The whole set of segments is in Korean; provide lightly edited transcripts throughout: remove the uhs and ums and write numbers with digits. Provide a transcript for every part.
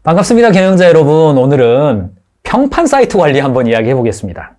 반갑습니다, 경영자 여러분. 오늘은 평판 사이트 관리 한번 이야기해 보겠습니다.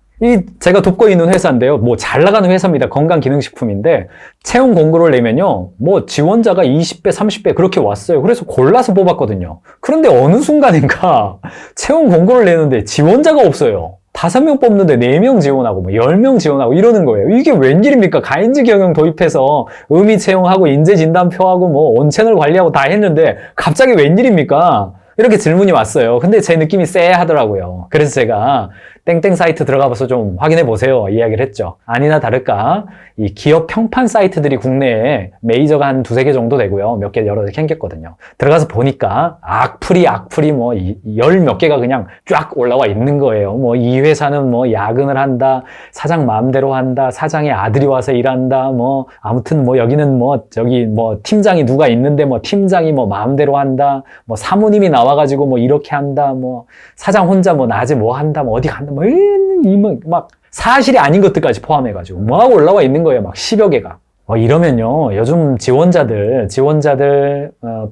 제가 돕고 있는 회사인데요. 잘 나가는 회사입니다. 건강기능식품인데 채용 공고를 내면요. 지원자가 20배, 30배 그렇게 왔어요. 그래서 골라서 뽑았거든요. 그런데 어느 순간인가 채용 공고를 내는데 지원자가 없어요. 5명 뽑는데 4명 지원하고 10명 지원하고 이러는 거예요. 이게 웬일입니까? 가인지 경영 도입해서 의미 채용하고 인재 진단표하고 온채널 관리하고 다 했는데 갑자기 웬일입니까? 이렇게 질문이 왔어요. 근데 제 느낌이 쎄하더라고요. 그래서 제가 땡땡 사이트 들어가봐서 좀 확인해 보세요 이야기를 했죠. 아니나 다를까 이 기업 평판 사이트들이 국내에 메이저가 한 2-3개 정도 되고요. 몇 개 여러 개 생겼거든요. 들어가서 보니까 악플이 열 몇 개가 그냥 쫙 올라와 있는 거예요. 이 회사는 야근을 한다, 사장 마음대로 한다, 사장의 아들이 와서 일한다, 아무튼 여기는 저기 팀장이 누가 있는데 팀장이 마음대로 한다, 사모님이 나와가지고 이렇게 한다, 사장 혼자 낮에 한다, 어디 간다, 막 사실이 아닌 것들까지 포함해가지고 하고 올라와 있는 거예요. 10여 개가. 이러면요, 요즘 지원자들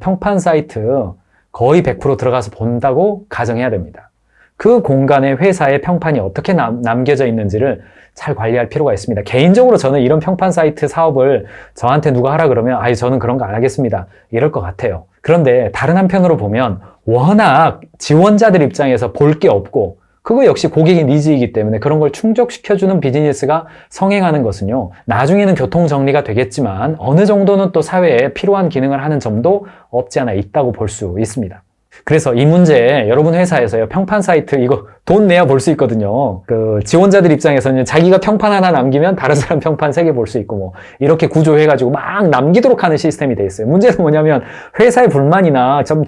평판 사이트 거의 100% 들어가서 본다고 가정해야 됩니다. 그 공간에 회사의 평판이 어떻게 남겨져 있는지를 잘 관리할 필요가 있습니다. 개인적으로 저는 이런 평판 사이트 사업을 저한테 누가 하라 그러면 저는 그런 거 안 하겠습니다. 이럴 것 같아요. 그런데 다른 한편으로 보면 워낙 지원자들 입장에서 볼 게 없고 그거 역시 고객의 니즈이기 때문에 그런 걸 충족시켜주는 비즈니스가 성행하는 것은요, 나중에는 교통정리가 되겠지만 어느 정도는 또 사회에 필요한 기능을 하는 점도 없지 않아 있다고 볼 수 있습니다. 그래서 이 문제 여러분 회사에서요, 평판 사이트 이거 돈 내야 볼 수 있거든요. 그 지원자들 입장에서는 자기가 평판 하나 남기면 다른 사람 평판 3개 볼 수 있고 이렇게 구조해가지고 막 남기도록 하는 시스템이 돼 있어요. 문제는 뭐냐면 회사의 불만이나 좀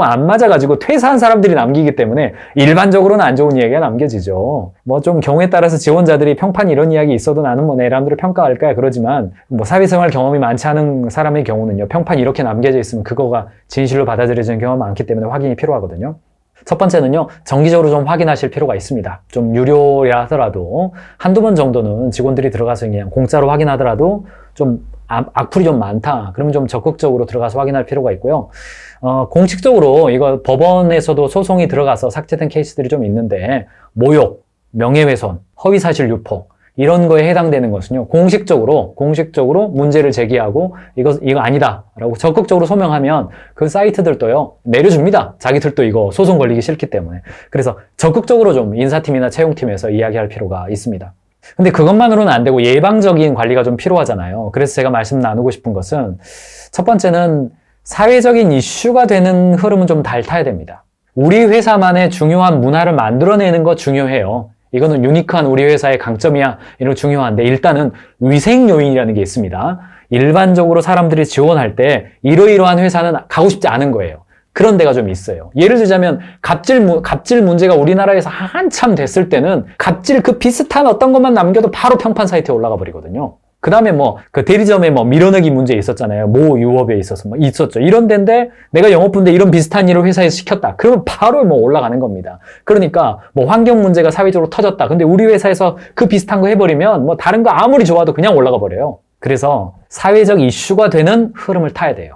안 맞아가지고 퇴사한 사람들이 남기기 때문에 일반적으로는 안 좋은 이야기가 남겨지죠. 좀 경우에 따라서 지원자들이 평판 이런 이야기 있어도 나는 내 사람들을 평가할까 그러지만 사회생활 경험이 많지 않은 사람의 경우는요, 평판 이렇게 남겨져 있으면 그거가 진실로 받아들여지는 경우가 많기 때문에 확인이 필요하거든요. 첫 번째는요, 정기적으로 좀 확인하실 필요가 있습니다. 좀 유료라 하더라도 한두 번 정도는 직원들이 들어가서 그냥 공짜로 확인하더라도 좀 악플이 좀 많다. 그러면 좀 적극적으로 들어가서 확인할 필요가 있고요. 공식적으로 이거 법원에서도 소송이 들어가서 삭제된 케이스들이 좀 있는데 모욕, 명예훼손, 허위사실 유포 이런 거에 해당되는 것은요, 공식적으로 문제를 제기하고 이거 아니다 라고 적극적으로 소명하면 그 사이트들도요 내려줍니다. 자기들도 이거 소송 걸리기 싫기 때문에. 그래서 적극적으로 좀 인사팀이나 채용팀에서 이야기할 필요가 있습니다. 근데 그것만으로는 안 되고 예방적인 관리가 좀 필요하잖아요. 그래서 제가 말씀 나누고 싶은 것은 첫 번째는 사회적인 이슈가 되는 흐름은 좀 닳아야 됩니다. 우리 회사만의 중요한 문화를 만들어내는 거 중요해요. 이거는 유니크한 우리 회사의 강점이야. 이런 거 중요한데 일단은 위생 요인이라는 게 있습니다. 일반적으로 사람들이 지원할 때 이러이러한 회사는 가고 싶지 않은 거예요. 그런 데가 좀 있어요. 예를 들자면 갑질 문제가 우리나라에서 한참 됐을 때는 갑질 그 비슷한 어떤 것만 남겨도 바로 평판 사이트에 올라가 버리거든요. 그 다음에 그 대리점에 밀어내기 문제 있었잖아요. 모 유업에 있어서 있었죠. 이런 데인데 내가 영업부인데 이런 비슷한 일을 회사에서 시켰다. 그러면 바로 올라가는 겁니다. 그러니까 환경 문제가 사회적으로 터졌다. 근데 우리 회사에서 그 비슷한 거 해버리면 다른 거 아무리 좋아도 그냥 올라가 버려요. 그래서 사회적 이슈가 되는 흐름을 타야 돼요.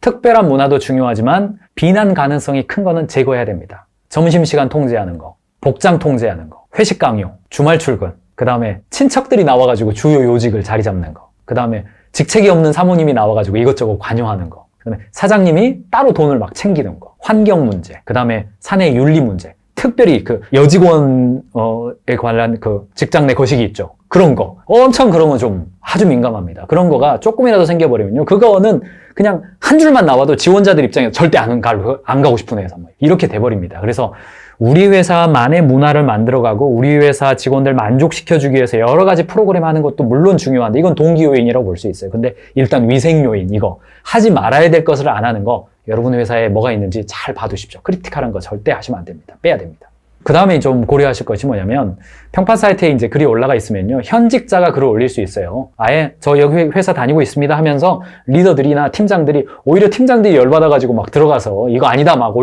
특별한 문화도 중요하지만 비난 가능성이 큰 거는 제거해야 됩니다. 점심시간 통제하는 거, 복장 통제하는 거, 회식 강요, 주말 출근, 그 다음에 친척들이 나와가지고 주요 요직을 자리 잡는 거, 그 다음에 직책이 없는 사모님이 나와가지고 이것저것 관여하는 거, 그 다음에 사장님이 따로 돈을 막 챙기는 거, 환경 문제, 그 다음에 사내 윤리 문제, 특별히 그 여직원에 관한 그 직장 내 거식이 있죠. 그런 거. 엄청 그런 거 좀 아주 민감합니다. 그런 거가 조금이라도 생겨버리면요, 그거는 그냥 한 줄만 나와도 지원자들 입장에서 절대 안 가고 싶은 회사. 이렇게 돼버립니다. 그래서 우리 회사만의 문화를 만들어가고 우리 회사 직원들 만족시켜주기 위해서 여러 가지 프로그램 하는 것도 물론 중요한데 이건 동기 요인이라고 볼 수 있어요. 근데 일단 위생 요인, 이거 하지 말아야 될 것을 안 하는 거, 여러분 회사에 뭐가 있는지 잘 봐두십시오. 크리티컬한 거 절대 하시면 안 됩니다. 빼야 됩니다. 그 다음에 좀 고려하실 것이 뭐냐면, 평판 사이트에 이제 글이 올라가 있으면요, 현직자가 글을 올릴 수 있어요. 아예 저 여기 회사 다니고 있습니다 하면서 리더들이나 팀장들이, 오히려 팀장들이 열받아가지고 막 들어가서 이거 아니다 막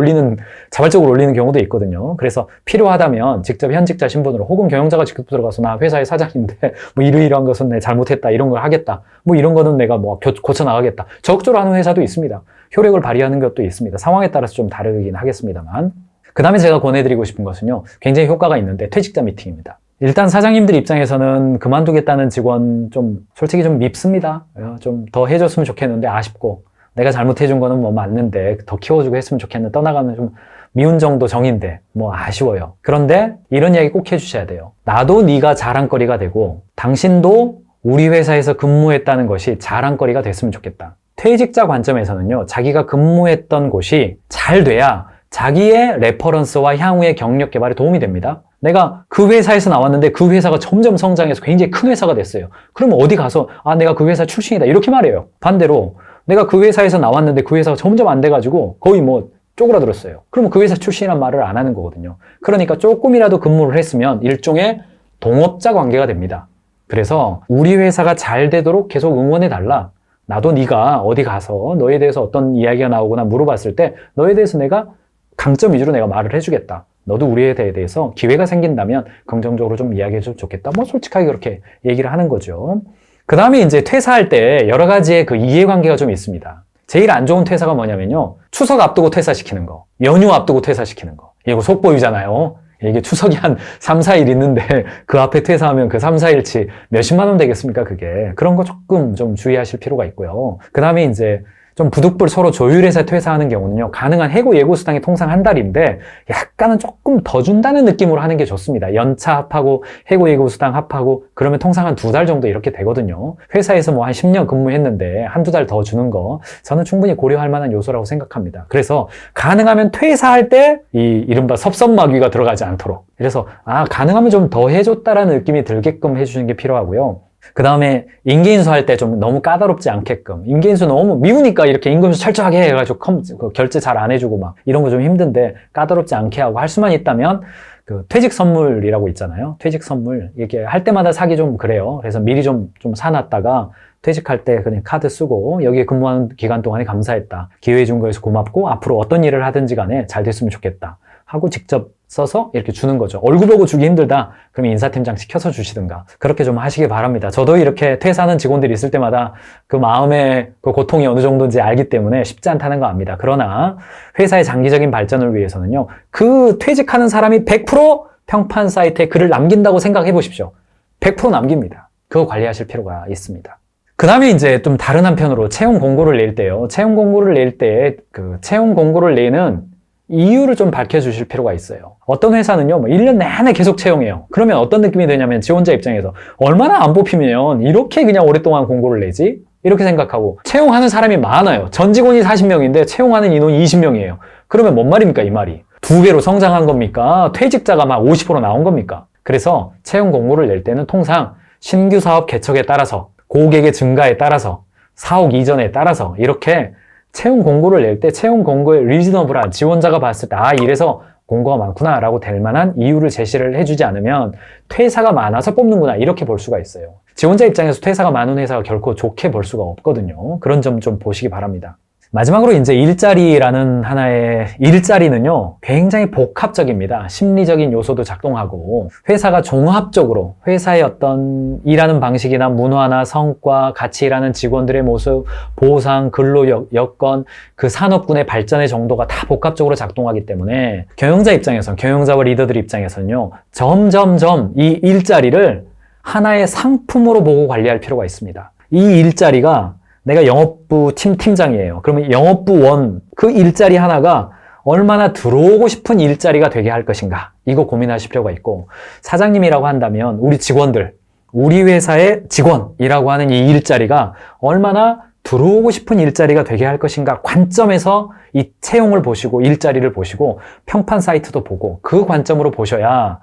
자발적으로 올리는 경우도 있거든요. 그래서 필요하다면 직접 현직자 신분으로, 혹은 경영자가 직접 들어가서 나 회사의 사장인데 이러이러한 것은 내가 잘못했다, 이런 걸 하겠다, 이런 거는 내가 고쳐나가겠다, 적극적으로 하는 회사도 있습니다. 효력을 발휘하는 것도 있습니다. 상황에 따라서 좀 다르긴 하겠습니다만. 그 다음에 제가 권해드리고 싶은 것은요, 굉장히 효과가 있는데 퇴직자 미팅입니다. 일단 사장님들 입장에서는 그만두겠다는 직원 솔직히 좀 밉습니다. 좀 더 해줬으면 좋겠는데 아쉽고, 내가 잘못해준 거는 뭐 맞는데 더 키워주고 했으면 좋겠는데 떠나가면 좀 미운 정도 정인데 뭐 아쉬워요. 그런데 이런 이야기 꼭 해주셔야 돼요. 나도 네가 자랑거리가 되고 당신도 우리 회사에서 근무했다는 것이 자랑거리가 됐으면 좋겠다. 퇴직자 관점에서는요, 자기가 근무했던 곳이 잘 돼야 자기의 레퍼런스와 향후의 경력 개발에 도움이 됩니다. 내가 그 회사에서 나왔는데 그 회사가 점점 성장해서 굉장히 큰 회사가 됐어요. 그러면 어디 가서 내가 그 회사 출신이다 이렇게 말해요. 반대로 내가 그 회사에서 나왔는데 그 회사가 점점 안 돼가지고 거의 뭐 쪼그라들었어요. 그러면 그 회사 출신이란 말을 안 하는 거거든요. 그러니까 조금이라도 근무를 했으면 일종의 동업자 관계가 됩니다. 그래서 우리 회사가 잘 되도록 계속 응원해달라. 나도 네가 어디 가서 너에 대해서 어떤 이야기가 나오거나 물어봤을 때 너에 대해서 내가 강점 위주로 내가 말을 해주겠다. 너도 우리에 대해서 기회가 생긴다면 긍정적으로 좀 이야기해주면 좋겠다. 뭐 솔직하게 그렇게 얘기를 하는 거죠. 그 다음에 이제 퇴사할 때 여러 가지의 그 이해관계가 좀 있습니다. 제일 안 좋은 퇴사가 뭐냐면요, 추석 앞두고 퇴사시키는 거, 연휴 앞두고 퇴사시키는 거. 이거 속보이잖아요. 이게 추석이 한 3, 4일 있는데 그 앞에 퇴사하면 그 3, 4일치 몇십만 원 되겠습니까, 그게. 그런 거 조금 좀 주의하실 필요가 있고요. 그 다음에 이제 좀 부득불 서로 조율해서 퇴사하는 경우는요, 가능한 해고 예고 수당이 통상 한 달인데 약간은 조금 더 준다는 느낌으로 하는 게 좋습니다. 연차 합하고 해고 예고 수당 합하고 그러면 통상 한 2달 정도 이렇게 되거든요. 회사에서 뭐 한 10년 근무했는데 한두 달 더 주는 거 저는 충분히 고려할 만한 요소라고 생각합니다. 그래서 가능하면 퇴사할 때 이 이른바 섭섭마귀가 들어가지 않도록, 그래서 가능하면 좀 더 해줬다라는 느낌이 들게끔 해주시는 게 필요하고요. 그 다음에 임기인수 할 때 좀 너무 까다롭지 않게끔, 임기인수 너무 미우니까 이렇게 임금수 철저하게 해가지고 결제 잘 안 해주고 막 이런 거 좀 힘든데 까다롭지 않게 하고 할 수만 있다면 그 퇴직 선물이라고 있잖아요. 퇴직 선물 이렇게 할 때마다 사기 좀 그래요. 그래서 미리 좀 사놨다가 퇴직할 때 그냥 카드 쓰고 여기에 근무하는 기간 동안에 감사했다, 기회 준 거에서 고맙고 앞으로 어떤 일을 하든지 간에 잘 됐으면 좋겠다 하고 직접 써서 이렇게 주는 거죠. 얼굴 보고 주기 힘들다 그러면 인사팀장 시켜서 주시든가 그렇게 좀 하시길 바랍니다. 저도 이렇게 퇴사하는 직원들이 있을 때마다 그 마음의 그 고통이 어느 정도인지 알기 때문에 쉽지 않다는 거 압니다. 그러나 회사의 장기적인 발전을 위해서는요, 그 퇴직하는 사람이 100% 평판 사이트에 글을 남긴다고 생각해 보십시오. 100% 남깁니다. 그거 관리하실 필요가 있습니다. 그 다음에 이제 좀 다른 한편으로 채용 공고를 낼 때요, 채용 공고를 낼 때 그 채용 공고를 내는 이유를 좀 밝혀주실 필요가 있어요. 어떤 회사는요, 뭐 1년 내내 계속 채용해요. 그러면 어떤 느낌이 드냐면 지원자 입장에서 얼마나 안 뽑히면 이렇게 그냥 오랫동안 공고를 내지? 이렇게 생각하고 채용하는 사람이 많아요. 전 직원이 40명인데 채용하는 인원이 20명이에요. 그러면 뭔 말입니까, 이 말이? 2배로 성장한 겁니까? 퇴직자가 막 50% 나온 겁니까? 그래서 채용 공고를 낼 때는 통상 신규 사업 개척에 따라서, 고객의 증가에 따라서, 사옥 이전에 따라서 이렇게 채용 공고를 낼 때 채용 공고의 리즈너블한, 지원자가 봤을 때 이래서 공고가 많구나 라고 될 만한 이유를 제시를 해주지 않으면 퇴사가 많아서 뽑는구나 이렇게 볼 수가 있어요. 지원자 입장에서 퇴사가 많은 회사가 결코 좋게 볼 수가 없거든요. 그런 점 좀 보시기 바랍니다. 마지막으로 이제 일자리라는 하나의, 일자리는요 굉장히 복합적입니다. 심리적인 요소도 작동하고 회사가 종합적으로 회사의 어떤 일하는 방식이나 문화나 성과, 같이 일하는 직원들의 모습, 보상, 근로 여건, 그 산업군의 발전의 정도가 다 복합적으로 작동하기 때문에 경영자 입장에서, 경영자와 리더들 입장에서는요 점점점 이 일자리를 하나의 상품으로 보고 관리할 필요가 있습니다. 이 일자리가, 내가 영업부 팀장이에요. 그러면 영업부 원, 그 일자리 하나가 얼마나 들어오고 싶은 일자리가 되게 할 것인가, 이거 고민하실 필요가 있고, 사장님이라고 한다면 우리 직원들, 우리 회사의 직원이라고 하는 이 일자리가 얼마나 들어오고 싶은 일자리가 되게 할 것인가 관점에서 이 채용을 보시고 일자리를 보시고 평판 사이트도 보고 그 관점으로 보셔야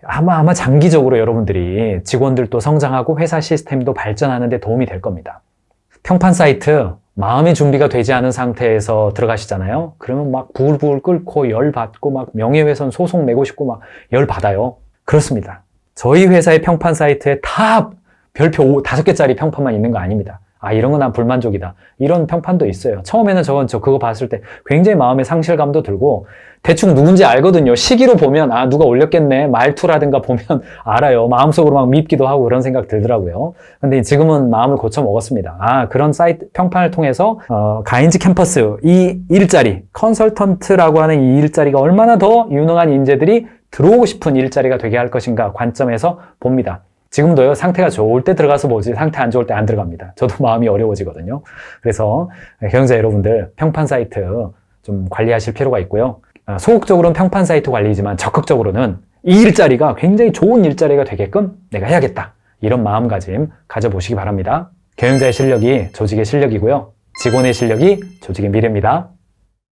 아마 장기적으로 여러분들이 직원들도 성장하고 회사 시스템도 발전하는 데 도움이 될 겁니다. 평판 사이트 마음의 준비가 되지 않은 상태에서 들어가시잖아요. 그러면 막 부글부글 끓고 열받고 막 명예훼손 소송 내고 싶고 막 열받아요. 그렇습니다. 저희 회사의 평판 사이트에 다 별표 5개짜리 평판만 있는 거 아닙니다. 아, 이런 건 난 불만족이다. 이런 평판도 있어요. 처음에는 저 그거 봤을 때 굉장히 마음의 상실감도 들고, 대충 누군지 알거든요. 시기로 보면, 아, 누가 올렸겠네. 말투라든가 보면 알아요. 마음속으로 막 밉기도 하고 그런 생각 들더라고요. 근데 지금은 마음을 고쳐 먹었습니다. 아, 그런 사이트, 평판을 통해서, 가인즈 캠퍼스, 이 일자리, 컨설턴트라고 하는 이 일자리가 얼마나 더 유능한 인재들이 들어오고 싶은 일자리가 되게 할 것인가 관점에서 봅니다. 지금도요, 상태가 좋을 때 들어가서 보지, 상태 안 좋을 때 안 들어갑니다. 저도 마음이 어려워지거든요. 그래서 경영자 여러분들, 평판 사이트 좀 관리하실 필요가 있고요. 소극적으로는 평판 사이트 관리지만 적극적으로는 이 일자리가 굉장히 좋은 일자리가 되게끔 내가 해야겠다. 이런 마음가짐 가져보시기 바랍니다. 경영자의 실력이 조직의 실력이고요. 직원의 실력이 조직의 미래입니다.